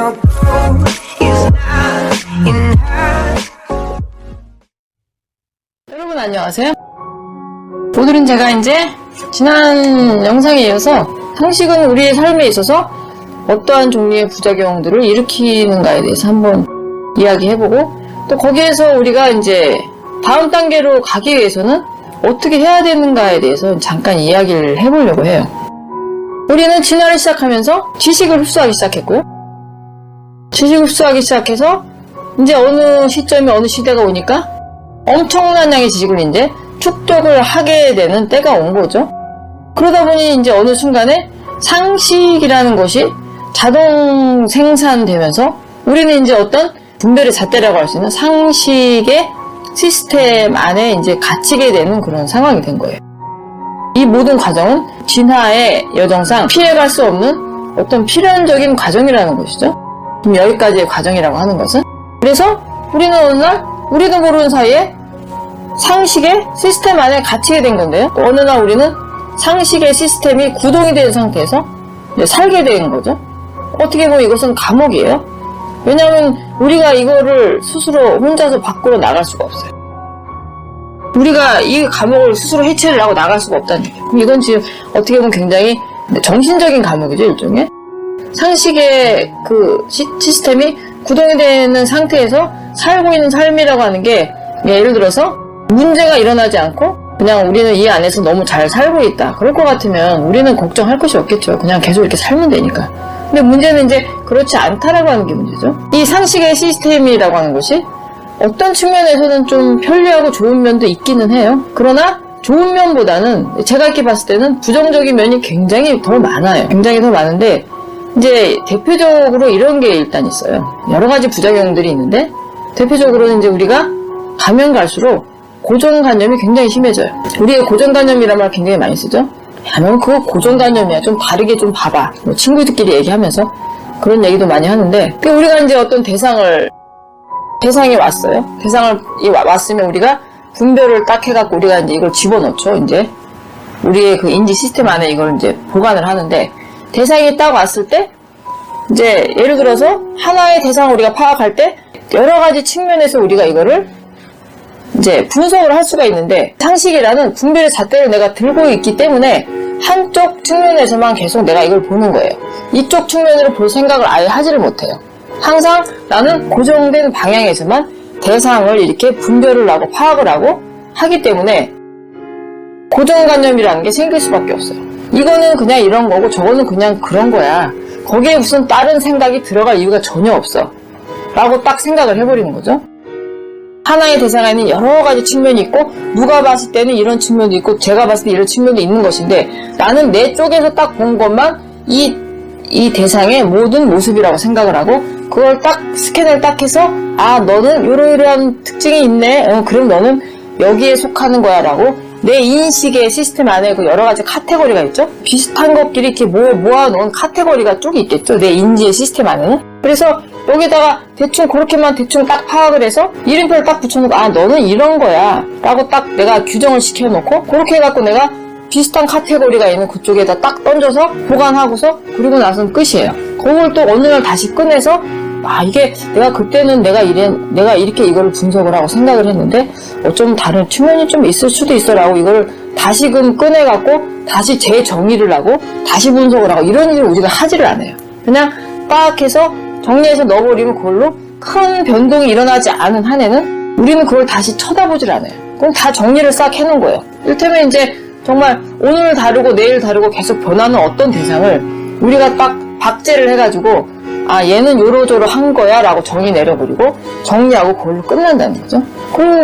Your goal is not in her. 여러분 안녕하세요. 오늘은 제가 이제 지난 영상에 이어서 상식은 우리의 삶에 있어서 어떠한 종류의 부작용들을 일으키는가에 대해서 한번 이야기해보고, 또 거기에서 우리가 이제 다음 단계로 가기 위해서는 어떻게 해야 되는가에 대해서 잠깐 이야기를 해보려고 해요. 우리는 진화를 시작하면서 지식을 흡수하기 시작했고요. 지식을 흡수하기 시작해서 이제 어느 시점에 어느 시대가 오니까 엄청난 양의 지식을 이제 축적을 하게 되는 때가 온 거죠. 그러다 보니 이제 어느 순간에 상식이라는 것이 자동 생산되면서 우리는 이제 어떤 분별의 잣대라고 할 수 있는 상식의 시스템 안에 이제 갇히게 되는 그런 상황이 된 거예요. 이 모든 과정은 진화의 여정상 피해갈 수 없는 어떤 필연적인 과정이라는 것이죠. 지금 여기까지의 과정이라고 하는 것은. 그래서 우리는 어느 날 우리도 모르는 사이에 상식의 시스템 안에 갇히게 된 건데요. 또 어느 날 우리는 상식의 시스템이 구동이 된 상태에서 이제 살게 된 거죠. 어떻게 보면 이것은 감옥이에요. 왜냐하면 우리가 이거를 스스로 혼자서 밖으로 나갈 수가 없어요. 우리가 이 감옥을 스스로 해체를 하고 나갈 수가 없다는 얘기예요. 그럼 이건 지금 어떻게 보면 굉장히 정신적인 감옥이죠, 일종의. 상식의 그 시스템이 구동이 되는 상태에서 살고 있는 삶이라고 하는 게, 예를 들어서 문제가 일어나지 않고 그냥 우리는 이 안에서 너무 잘 살고 있다. 그럴 것 같으면 우리는 걱정할 것이 없겠죠. 그냥 계속 이렇게 살면 되니까. 근데 문제는 이제 그렇지 않다라고 하는 게 문제죠. 이 상식의 시스템이라고 하는 것이 어떤 측면에서는 좀 편리하고 좋은 면도 있기는 해요. 그러나 좋은 면보다는 제가 이렇게 봤을 때는 부정적인 면이 굉장히 더 많아요. 굉장히 더 많은데, 이제 대표적으로 이런 게 일단 있어요. 여러 가지 부작용들이 있는데, 대표적으로는 이제 우리가 가면 갈수록 고정관념이 굉장히 심해져요. 우리의 고정관념이란 말 굉장히 많이 쓰죠. 야, 너 그거 고정관념이야. 좀 다르게 좀 봐봐. 뭐 친구들끼리 얘기하면서 그런 얘기도 많이 하는데, 우리가 이제 어떤 대상이 왔어요. 대상을 왔으면 우리가 분별을 딱 해갖고 우리가 이제 이걸 집어넣죠. 이제 우리의 그 인지 시스템 안에 이걸 이제 보관을 하는데, 대상이 딱 왔을 때 이제 예를 들어서 하나의 대상을 우리가 파악할 때 여러 가지 측면에서 우리가 이거를 이제 분석을 할 수가 있는데, 상식이라는 분별의 잣대를 내가 들고 있기 때문에 한쪽 측면에서만 계속 내가 이걸 보는 거예요. 이쪽 측면으로 볼 생각을 아예 하지를 못해요. 항상 나는 고정된 방향에서만 대상을 이렇게 분별을 하고 파악을 하고 하기 때문에 고정관념이라는 게 생길 수밖에 없어요. 이거는 그냥 이런 거고 저거는 그냥 그런 거야. 거기에 무슨 다른 생각이 들어갈 이유가 전혀 없어. 라고 딱 생각을 해버리는 거죠. 하나의 대상에는 여러 가지 측면이 있고, 누가 봤을 때는 이런 측면도 있고 제가 봤을 때 이런 측면도 있는 것인데, 나는 내 쪽에서 딱 본 것만 이 대상의 모든 모습이라고 생각을 하고, 그걸 딱 스캔을 딱 해서 아, 너는 이러이러한 특징이 있네. 그럼 너는 여기에 속하는 거야 라고 내 인식의 시스템 안에 그 여러 가지 카테고리가 있죠. 비슷한 것끼리 이렇게 모아놓은 카테고리가 쭉 있겠죠. 내 인지의 시스템 안에는. 그래서 여기다가 대충 그렇게만 대충 딱 파악을 해서 이름표를 딱 붙여놓고 아, 너는 이런 거야 라고 딱 내가 규정을 시켜놓고, 그렇게 해갖고 내가 비슷한 카테고리가 있는 그쪽에다 딱 던져서 보관하고서 그리고 나서는 끝이에요. 그걸 또 어느 날 다시 꺼내서 아, 이게 내가 그때는 내가 이렇게 이거를 분석을 하고 생각을 했는데 어쩌면 다른 측면이 좀 있을 수도 있어 라고 이거를 다시금 꺼내갖고 다시 재정의를 하고 다시 분석을 하고 이런 일을 우리가 하지를 않아요. 그냥 딱 해서 정리해서 넣어버리면 그걸로 큰 변동이 일어나지 않은 한에는 우리는 그걸 다시 쳐다보질 않아요. 그럼 다 정리를 싹 해놓은 거예요. 이를테면 이제 정말 오늘 다르고 내일 다르고 계속 변하는 어떤 대상을 우리가 딱 박제를 해가지고 아, 얘는 요러저러 한 거야 라고 정의 내려버리고 정리하고 그걸로 끝난다는 거죠.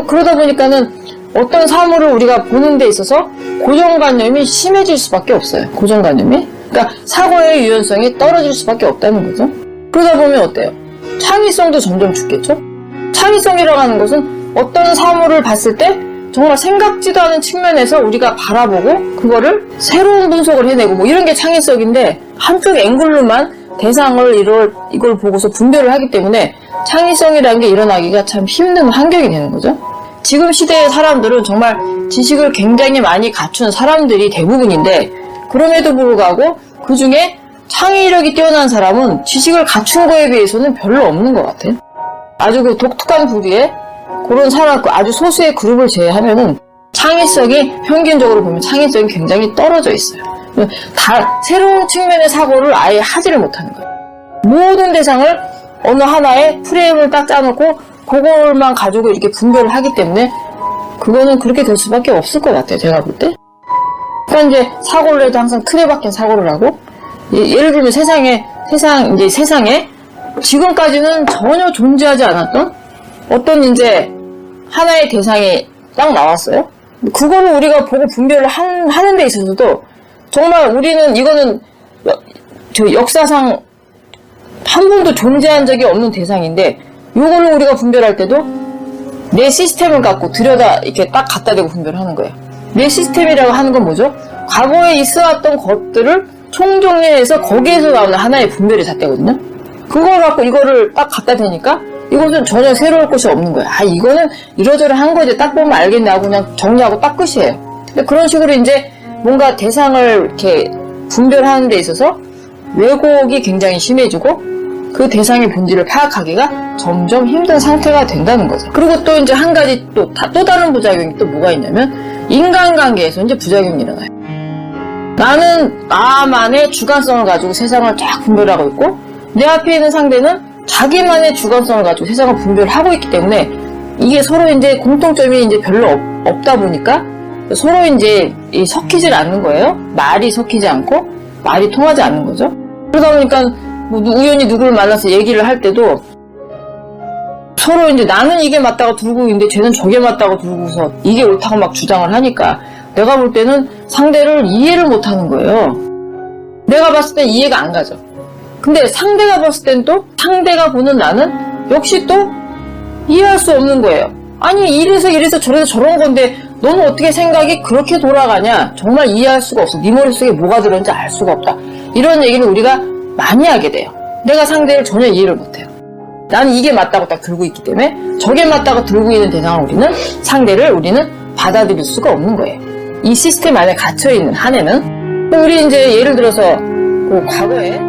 그러다 보니까는 어떤 사물을 우리가 보는 데 있어서 고정관념이 심해질 수밖에 없어요. 고정관념이. 그러니까 사고의 유연성이 떨어질 수밖에 없다는 거죠. 그러다 보면 어때요? 창의성도 점점 죽겠죠? 창의성이라고 하는 것은 어떤 사물을 봤을 때 정말 생각지도 않은 측면에서 우리가 바라보고 그거를 새로운 분석을 해내고 뭐 이런 게 창의성인데, 한쪽 앵글로만 대상을 이걸 보고서 분별을 하기 때문에 창의성이라는 게 일어나기가 참 힘든 환경이 되는 거죠. 지금 시대의 사람들은 정말 지식을 굉장히 많이 갖춘 사람들이 대부분인데, 그럼에도 불구하고 그 중에 창의력이 뛰어난 사람은 지식을 갖춘 거에 비해서는 별로 없는 것 같아요. 아주 그 독특한 부류의 그런 사람, 아주 소수의 그룹을 제외하면은 창의성이, 평균적으로 보면 창의성이 굉장히 떨어져 있어요. 다 새로운 측면의 사고를 아예 하지를 못하는 거예요. 모든 대상을 어느 하나의 프레임을 딱 짜놓고 그걸만 가지고 이렇게 분별을 하기 때문에 그거는 그렇게 될 수밖에 없을 것 같아요, 제가 볼 때. 그러니까 이제 사고를 해도 항상 틀에 박힌 사고를 하고, 예를 들면 세상에 지금까지는 전혀 존재하지 않았던 어떤 이제 하나의 대상이 딱 나왔어요. 그거를 우리가 보고 분별을 하는 데 있어서도 정말 우리는 이거는 역사상 한 번도 존재한 적이 없는 대상인데 이걸로 우리가 분별할 때도 내 시스템을 갖고 들여다 이렇게 딱 갖다 대고 분별하는 거예요. 내 시스템이라고 하는 건 뭐죠? 과거에 있어왔던 것들을 총정리해서 거기에서 나오는 하나의 분별의 잣대거든요. 그걸 갖고 이거를 딱 갖다 대니까 이것은 전혀 새로울 것이 없는 거예요. 아, 이거는 이러저러한 거지. 딱 보면 알겠네 하고 그냥 정리하고 딱 끝이에요. 근데 그런 식으로 이제 뭔가 대상을 이렇게 분별하는 데 있어서 왜곡이 굉장히 심해지고 그 대상의 본질을 파악하기가 점점 힘든 상태가 된다는 거죠. 그리고 또 이제 한 가지 또 다른 부작용이 또 뭐가 있냐면 인간관계에서 이제 부작용이 일어나요. 나는 나만의 주관성을 가지고 세상을 쫙 분별하고 있고 내 앞에 있는 상대는 자기만의 주관성을 가지고 세상을 분별하고 있기 때문에 이게 서로 이제 공통점이 이제 별로 없다 보니까 서로 이제 섞이질 않는 거예요. 말이 섞이지 않고 말이 통하지 않는 거죠. 그러다 보니까 뭐 우연히 누구를 만나서 얘기를 할 때도 서로 이제 나는 이게 맞다고 들고 있는데 쟤는 저게 맞다고 들고서 이게 옳다고 막 주장을 하니까 내가 볼 때는 상대를 이해를 못 하는 거예요. 내가 봤을 때 이해가 안 가죠. 근데 상대가 봤을 땐 또 상대가 보는 나는 역시 또 이해할 수 없는 거예요. 아니 이래서 저래서 저런 건데 너는 어떻게 생각이 그렇게 돌아가냐? 정말 이해할 수가 없어. 네 머릿속에 뭐가 들었는지 알 수가 없다. 이런 얘기를 우리가 많이 하게 돼요. 내가 상대를 전혀 이해를 못해요. 나는 이게 맞다고 딱 들고 있기 때문에 저게 맞다고 들고 있는 대상을 상대를 받아들일 수가 없는 거예요. 이 시스템 안에 갇혀있는 한에는 우리 이제 예를 들어서 그 과거에